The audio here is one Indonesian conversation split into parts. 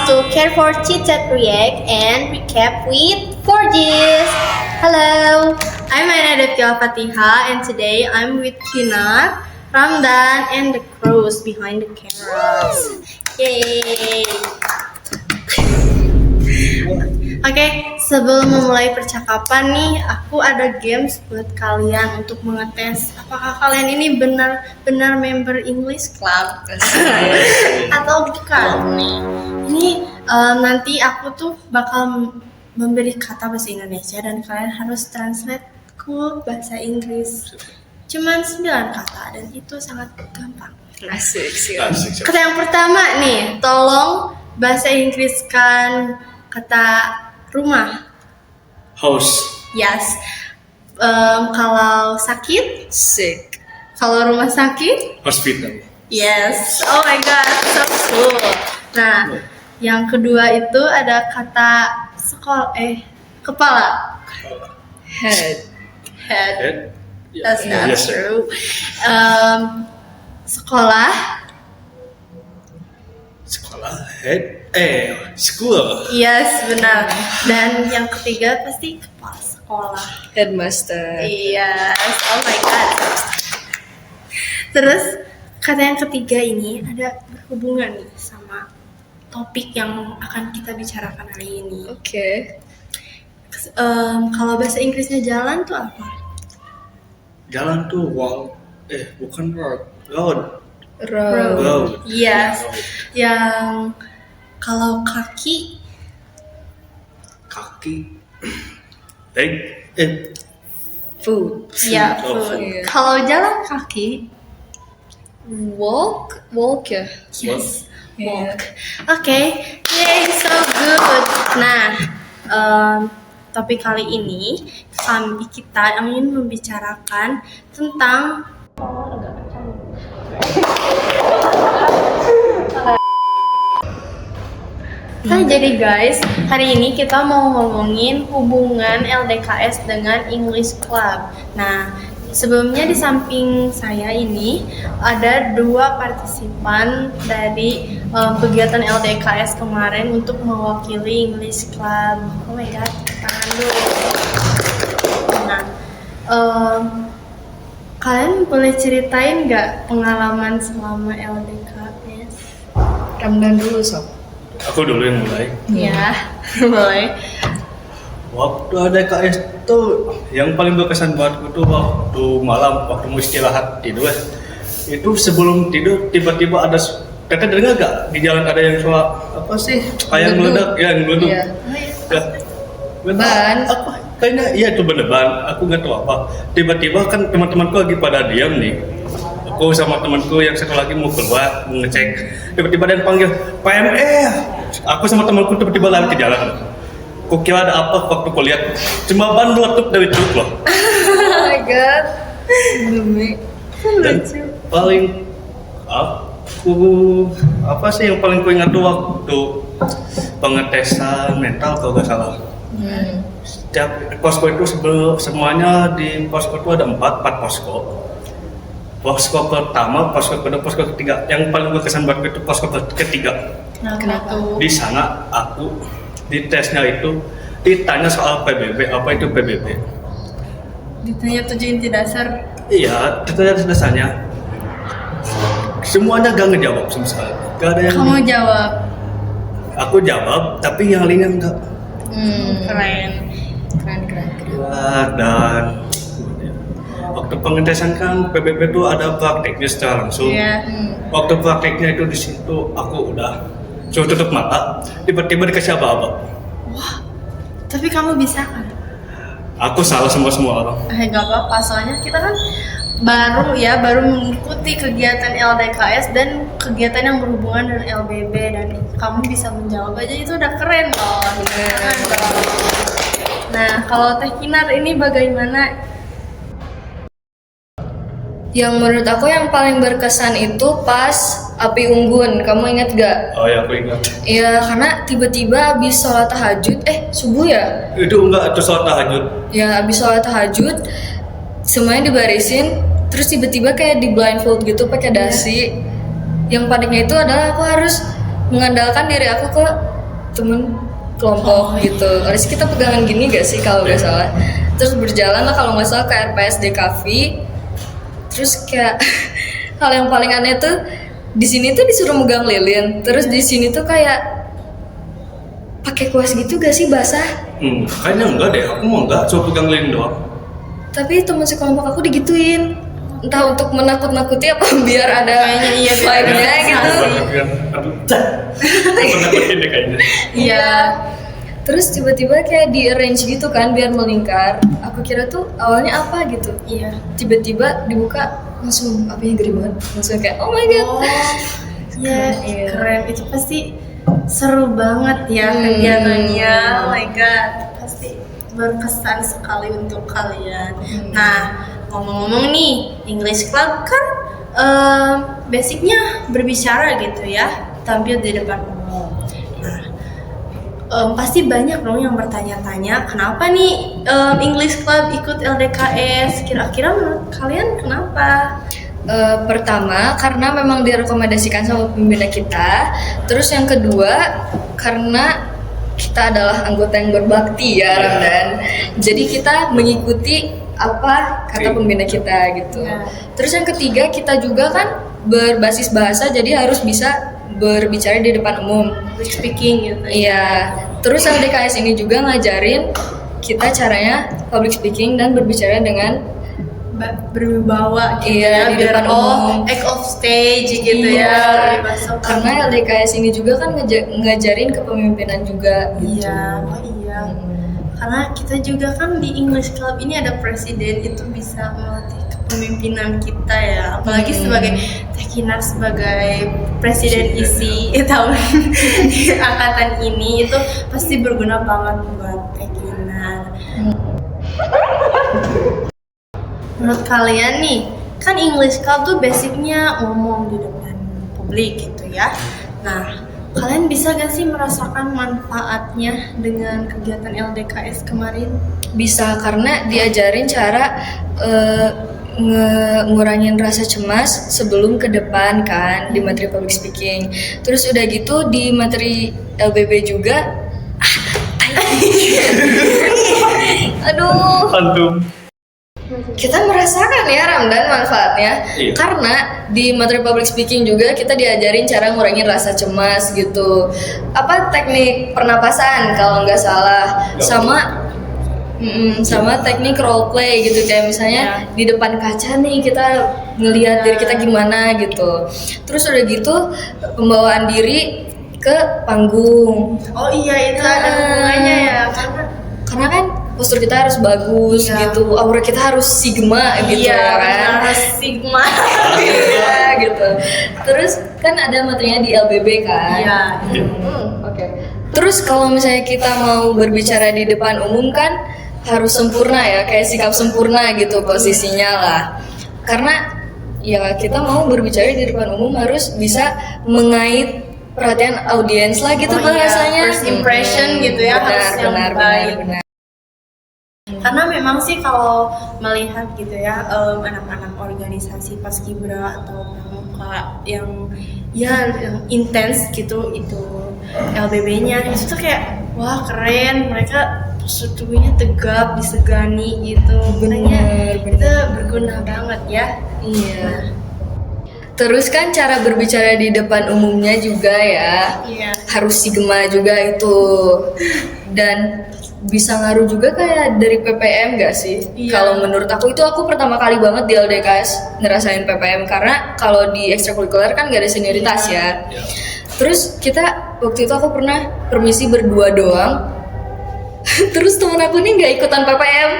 to Care for Chit Chat React and Recap with 4Gs. Hello, I'm Anadepia Fatiha and today I'm with Kinar, Ramdan, and the crows behind the cameras. Yay! Oke, sebelum memulai percakapan nih, aku ada games buat kalian untuk mengetes apakah kalian ini benar-benar member English Club atau bukan nih. Ini nanti aku tuh bakal memberi kata bahasa Indonesia dan kalian harus translate ke bahasa Inggris. Cuman 9 kata dan itu sangat gampang. Asik. Kata yang pertama nih, tolong bahasa Inggriskan kata rumah. House. Yes. Kalau sakit, Sick. kalau rumah sakit, Hospital. yes. Oh my god, so cool. Nah, yang kedua itu ada kata kepala. Head. Head. Head. That's not Yes, sir. true. Sekolah. Sekolah. Head. School. Yes, benar. Dan yang ketiga pasti kepala sekolah. Headmaster. Yes, oh my god. Terus kata yang ketiga ini ada berhubungan nih sama topik yang akan kita bicarakan hari ini. Oke. Kalau bahasa Inggrisnya jalan tuh apa? Jalan tuh walk. Bukan road. Road. Road. Road. Yes. Yang kalau kaki, Kaki. Leg. Food. ya Oh, foot. iya. Kalau jalan kaki, Walk. Walk ya. yes, Iya. walk. Oke, yay, so good. Nah, topik kali ini kita ingin membicarakan tentang Nah, jadi guys, hari ini kita mau ngomongin hubungan LDKS dengan English Club. Nah, sebelumnya di samping saya ini ada 2 partisipan dari kegiatan LDKS kemarin untuk mewakili English Club. Oh my god, tangan dulu. Nah, kalian boleh ceritain nggak pengalaman selama LDKS? Ramdan dulu sob. Aku dulu yang mulai. Ya, boleh. Waktu ada KS tuh yang paling berkesan buatku tuh waktu malam, waktu mau istirahat tidur. Itu sebelum tidur tiba-tiba ada Teteh dengar gak di jalan ada yang suara apa sih? Kayak meledak, ya meledak. Iya. Ya. Ban. Apa? Kayaknya iya itu beneran. Aku nggak tahu apa. Tiba-tiba kan teman-temanku lagi pada diam nih. Aku sama temanku yang satu lagi mau keluar mau ngecek. Tiba-tiba ada yang panggil PMR. Aku sama temanku tiba-tiba lari ke jalan. Aku kira ada apa waktu aku lihat cuma ban meletup dari truk loh. Oh my god. Demi. Dan paling aku apa sih yang paling ku ingat tuh waktu pengetesan mental kalau nggak salah. Setiap posko itu semuanya di posko itu ada 4 posko. Posko pertama, posko kedua, posko ketiga. Yang paling berkesan buat itu posko ketiga. Kenapa? tuh? Di sana aku di tesnya itu ditanya soal PBB, apa itu PBB? Ditanya 7 inti dasar. Iya, ditanya dasarnya. Semuanya gak ngejawab sama sekali. Gak ada yang. Kamu jawab. Aku jawab, tapi yang lainnya enggak. Keren. Keren. Ya, dan waktu pengetesan kan PBB itu ada prakteknya secara langsung. Iya. Waktu prakteknya itu di situ aku udah suruh tutup mata, tiba-tiba dikasih aba-aba. Tapi kamu bisa kan? Aku salah sama semua orang. Gak apa-apa, soalnya kita kan baru mengikuti kegiatan LDKS dan kegiatan yang berhubungan dengan LBB dan kamu bisa menjawab aja itu udah keren loh. Keren dong. Nah, kalau Teh Kinar ini bagaimana? Yang menurut aku yang paling berkesan itu pas api unggun. Kamu ingat gak? Oh ya, aku ingat. Ya karena tiba-tiba habis sholat tahajud, subuh ya? Itu enggak, itu sholat tahajud. Ya habis sholat tahajud, semuanya dibarisin, terus tiba-tiba kayak di blindfold gitu pakai dasi. Yang paniknya itu adalah aku harus mengandalkan diri aku ke temen kelompok gitu. Harus kita pegangan gini gak sih kalau nggak salah. Terus berjalan lah kalau nggak salah ke RPS Dekavi. Terus kayak hal yang paling aneh tuh di sini tuh disuruh megang lilin. Terus di sini tuh kayak pakai kuas gitu gak sih basah? Kayaknya enggak deh, aku mau enggak, coba pegang lilin doang. Tapi teman sekelompok aku digituin. Entah untuk menakut-nakuti apa biar ada Kayaknya iya, biar vibe-nya ada gitu. Aduh, menakutin deh kayaknya. Iya. Terus tiba-tiba kayak di arrange gitu kan biar melingkar. Aku kira tuh awalnya apa gitu. Iya. Tiba-tiba dibuka langsung apinya gede banget. Langsung kayak oh my god. Oh, iya, Iya. keren. Itu pasti seru banget ya kegiatannya. Oh my god, pasti berkesan sekali untuk kalian. Nah, ngomong-ngomong nih, English Club kan basicnya berbicara gitu ya, tampil di depan umum. Nah, pasti banyak dong yang bertanya-tanya, kenapa nih English Club ikut LDKS? Kira-kira menurut kalian kenapa? Pertama karena memang direkomendasikan sama pembina kita. Terus yang kedua karena kita adalah anggota yang berbakti ya Ramdan. Jadi kita mengikuti apa kata pembina kita gitu. Terus yang ketiga kita juga kan berbasis bahasa jadi harus bisa berbicara di depan umum. Public speaking gitu. Iya. Terus LDKS ini juga ngajarin kita caranya public speaking dan berbicara dengan berwibawa gitu Iya, ya, di depan umum. act of stage gitu Iya. ya, lebih masuk. Karena LDKS ini juga kan ngajarin kepemimpinan juga gitu. Iya, oh iya. Karena kita juga kan di English Club ini ada presiden, itu bisa melatih kepemimpinan kita ya. Apalagi sebagai Tekinar sebagai presiden isi tahun angkatan ini itu pasti berguna banget buat Tekinar. Menurut kalian nih, kan English Club tuh basicnya ngomong di depan publik gitu ya. Nah, kalian bisa gak sih merasakan manfaatnya dengan kegiatan LDKS kemarin? Bisa karena diajarin cara ngurangin rasa cemas sebelum ke depan kan di materi public speaking. Terus udah gitu di materi LBB juga. Aduh. Antum. Kita merasakan ya Ramdan manfaatnya. Iya. Karena di materi public speaking juga kita diajarin cara ngurangin rasa cemas gitu. Apa teknik pernapasan kalau nggak salah. Sama teknik role play gitu kayak misalnya di depan kaca nih kita ngelihat diri kita gimana gitu. Terus udah gitu pembawaan diri ke panggung. Oh iya, itu ada hubungannya ya, Karena kan postur kita harus bagus gitu, aura kita harus sigma gitu kan. Harus sigma. Iya gitu. Terus kan ada materinya di LBB kan. Iya. Oke. Terus kalau misalnya kita mau berbicara di depan umum kan harus sempurna ya, kayak sikap sempurna gitu posisinya lah. Karena ya kita mau berbicara di depan umum harus bisa mengait perhatian audiens lah gitu bahasanya. First impression gitu ya, harus yang baik. Benar. Karena memang sih kalau melihat gitu ya anak-anak organisasi paskibra atau pramuka yang intens gitu itu LBB-nya itu tuh kayak wah keren, mereka tubuhnya tegap, disegani gitu. Makanya itu berguna banget ya. Iya. Terus kan cara berbicara di depan umumnya juga ya. Iya. Harus sigma juga itu. Dan bisa ngaruh juga kayak dari PPM gak sih? Iya. Kalau menurut aku itu aku pertama kali banget di LDKS ngerasain PPM karena kalau di ekstrakurikuler kan gak ada senioritas ya. Terus kita waktu itu aku pernah permisi berdua doang. Terus temen aku nih gak ikutan PPM.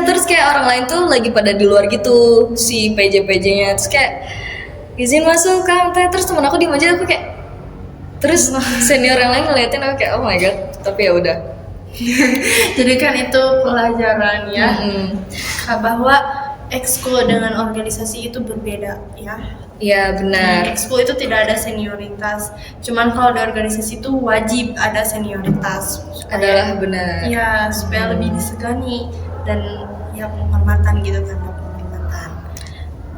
Terus kayak orang lain tuh lagi pada di luar gitu si PJ-PJ-nya. Terus kayak izin masuk kan, terus temen aku diem aja, aku kayak terus senior yang lain ngeliatin aku kayak oh my god, tapi ya udah. Jadi kan itu pelajaran ya bahwa ekskul dengan organisasi itu berbeda ya. Iya benar. Ekskul itu tidak ada senioritas. Cuman kalau di organisasi itu wajib ada senioritas. Adalah benar. Iya, supaya lebih disegani dan ya penghormatan gitu, tanda penghormatan.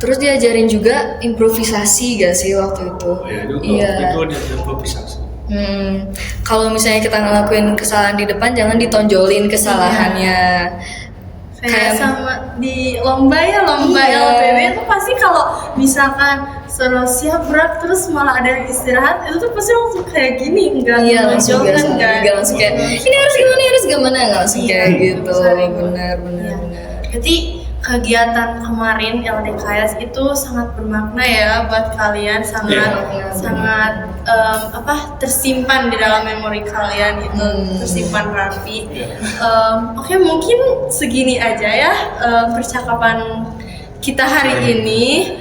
Terus diajarin juga improvisasi gak sih waktu itu? Iya, itu ada improvisasi. Kalau misalnya kita ngelakuin kesalahan di depan, jangan ditonjolin kesalahannya. Kayak sama di lomba LPB itu pasti kalau misalkan suruh siap berat terus malah ada yang istirahat, itu tuh pasti langsung kayak gini, enggak langsung kayak ini harus gimana, nggak langsung kayak gitu. Benar. Berarti kegiatan kemarin LDKS itu sangat bermakna ya buat kalian, sangat tersimpan di dalam memori kalian, itu tersimpan rapi. Oke, mungkin segini aja ya percakapan kita hari ini.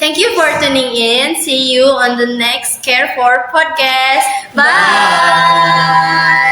Thank you for tuning in. See you on the next Care for podcast. Bye.